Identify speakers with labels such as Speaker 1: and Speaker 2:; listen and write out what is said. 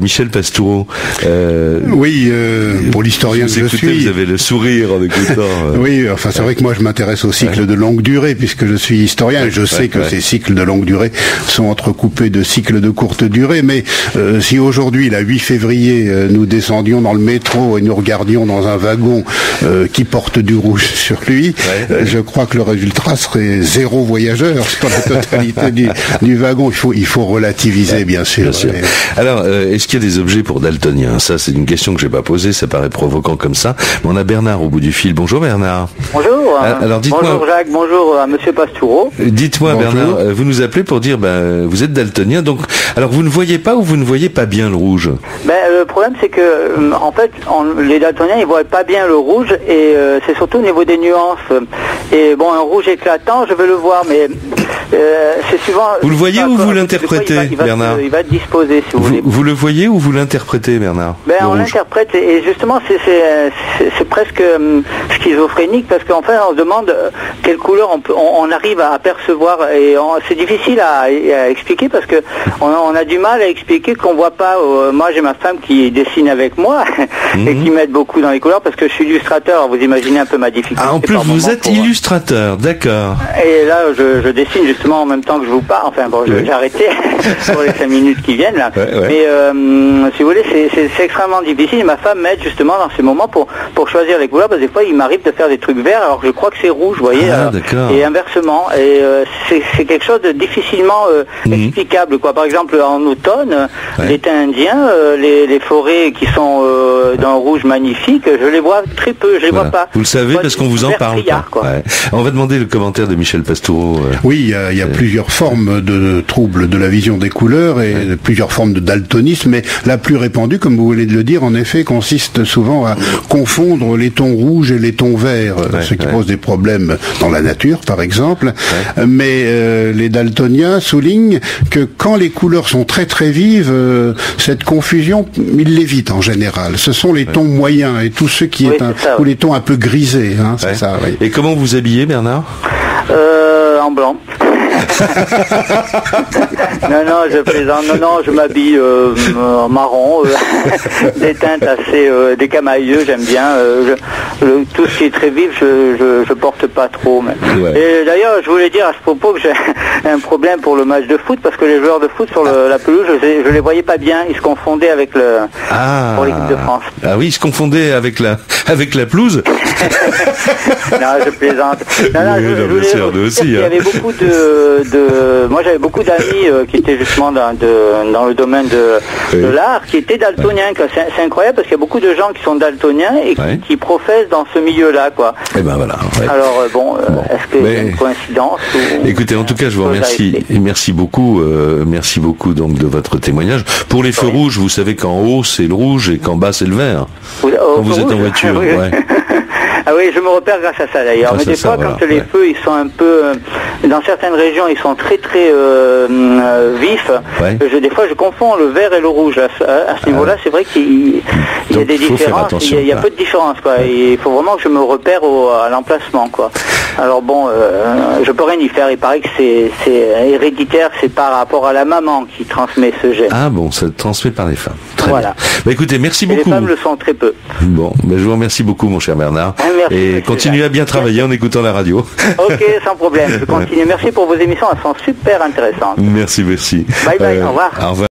Speaker 1: Michel Pastoureau.
Speaker 2: Oui, pour l'historien que je suis...
Speaker 1: Vous avez le sourire en écoutant.
Speaker 2: Oui, enfin c'est vrai que moi je m'intéresse aux cycles de longue durée, puisque je suis historien, et je sais que ces cycles de longue durée sont entrecoupés de cycles de courte durée, mais si aujourd'hui, la 8 février, nous descendions dans le métro et nous regardions dans un wagon qui porte du rouge sur lui, je crois que le résultat serait 0 voyageur sur la totalité du wagon. Il faut relativiser, bien sûr.
Speaker 1: Bien sûr. Alors, est-ce qu'il y a des objets pour daltoniens? Ça, c'est une question que j'ai pas posée, ça paraît provoquant comme ça. Mais on a Bernard au bout du fil. Bonjour Bernard.
Speaker 3: Bonjour.
Speaker 1: Alors dites-moi.
Speaker 3: Bonjour Jacques, bonjour à Monsieur Pastoureau.
Speaker 1: Dites-moi Bernard, vous nous appelez pour dire, vous êtes daltonien, donc, alors vous ne voyez pas ou vous ne voyez pas bien le rouge?
Speaker 3: Le problème c'est que, en fait, les daltoniens ils voient pas bien le rouge et c'est surtout au niveau des nuances. Et bon, un rouge éclatant, je veux le voir, mais c'est souvent...
Speaker 1: Vous le voyez ou vous l'interprétez, Bernard?
Speaker 3: Il va être disposé, si vous voulez.
Speaker 1: Vous le voyez ou vous l'interprétez, Bernard?
Speaker 3: On l'interprète et justement c'est presque schizophrénique parce qu'en fait on se demande quelle couleur on arrive à percevoir et c'est difficile à expliquer parce que on a du mal à expliquer qu'on voit pas. Moi j'ai ma femme qui dessine avec moi et qui m'aide beaucoup dans les couleurs parce que je suis illustrateur. Vous imaginez un peu ma difficulté.
Speaker 1: Ah, en plus vous êtes illustrateur, d'accord.
Speaker 3: Et là je dessine justement en même temps que je vous parle. Enfin bon, j'ai arrêté pour les 5 minutes qui viennent là. Mais si vous voulez, c'est extrêmement difficile. Ma femme m'aide justement dans ces moments pour choisir les couleurs parce que des fois il m'arrive de faire des trucs verts alors que je crois que c'est rouge, vous voyez. Et inversement. Et c'est quelque chose de difficilement explicable, quoi. Par exemple en automne, les thym indiens, les forêts qui sont d'un rouge magnifique, je les vois très peu, je les vois pas.
Speaker 1: Vous le savez parce qu'on vous en parle. On va demander le commentaire de Michel Pastoureau.
Speaker 2: Oui, il y a plusieurs formes de troubles de la vision des couleurs et plusieurs formes de daltonisme, mais la plus répandue, comme vous venez de le dire, en effet, consiste souvent à confondre les tons rouges et les tons verts, ce qui pose des problèmes dans la nature, par exemple. Mais les daltoniens soulignent que quand les couleurs sont très très vives, cette confusion, ils l'évitent en général. Ce sont les tons moyens et tout ce qui est ou les tons un peu grisés. C'est ça. Oui.
Speaker 1: Et comment vous habillez, Bernard?
Speaker 3: En blanc. non, je plaisante. Non, je m'habille en marron, des teintes assez décamailleux, j'aime bien. Tout ce qui est très vif, je porte pas trop. Mais... Et d'ailleurs, je voulais dire à ce propos que j'ai un problème pour le match de foot, parce que les joueurs de foot sur la pelouse, je les voyais pas bien. Ils se confondaient avec pour l'équipe de France.
Speaker 1: Ah oui, ils se confondaient avec la pelouse.
Speaker 3: Non, je plaisante.
Speaker 1: Bien sûr, nous aussi.
Speaker 3: Il y avait beaucoup moi j'avais beaucoup d'amis qui étaient justement dans le domaine de l'art, qui étaient daltoniens. C'est incroyable parce qu'il y a beaucoup de gens qui sont daltoniens et qui professent dans ce milieu-là, quoi.
Speaker 1: Et ben voilà.
Speaker 3: Alors est-ce que c'est une coïncidence
Speaker 1: Écoutez, en tout cas, je vous remercie. Merci beaucoup donc de votre témoignage. Pour les feux rouges, vous savez qu'en haut c'est le rouge et qu'en bas c'est le vert. Quand vous êtes en voiture.
Speaker 3: Ah oui, je me repère grâce à ça d'ailleurs. Mais des fois, quand les feux, ils sont un peu... dans certaines régions, ils sont très très vifs. Des fois, je confonds le vert et le rouge. À ce niveau-là, c'est vrai qu'il y a des différences. Il y a peu de différence, quoi. Il faut vraiment que je me repère à l'emplacement, quoi. Alors bon, je peux rien y faire. Il paraît que c'est héréditaire. C'est par rapport à la maman qui transmet ce gène.
Speaker 1: Ah bon, ça transmet par les femmes. Très bien. Écoutez, merci beaucoup.
Speaker 3: Les femmes le sont très peu.
Speaker 1: Bon, je vous remercie beaucoup, mon cher Bernard.
Speaker 3: Merci,
Speaker 1: et continuez à bien travailler en écoutant la radio.
Speaker 3: Ok, sans problème. Je continue. Merci pour vos émissions. Elles sont super intéressantes.
Speaker 1: Merci.
Speaker 3: Bye bye. Au revoir.
Speaker 1: Au revoir.